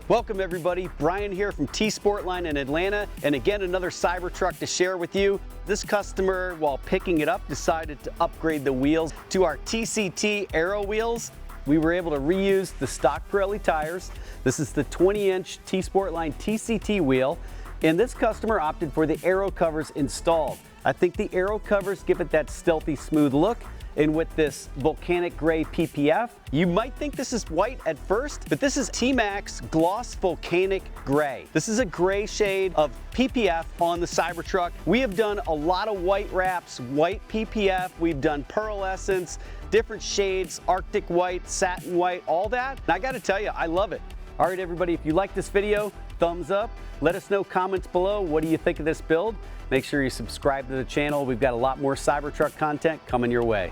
Welcome everybody, Brian here from T-sportline in Atlanta, and again another Cybertruck to share with you. This customer, while picking it up, decided to upgrade the wheels to our TCT Aero wheels. We were able to reuse the stock Pirelli tires. This is the 20-inch T-sportline TCT wheel, and this customer opted for the Aero covers installed. I think the Aero covers give it that stealthy, smooth look. And with this Volcanic gray PPF, you might think this is white at first, but this is TMaxx Gloss Volcanic Gray. This is a gray shade of PPF on the Cybertruck. We have done a lot of white wraps, white PPF, we've done pearlescence, different shades, Arctic white, satin white, all that. And I gotta tell you, I love it. All right, everybody, if you like this video, thumbs up. Let us know comments below. What do you think of this build? Make sure you subscribe to the channel. We've got a lot more Cybertruck content coming your way.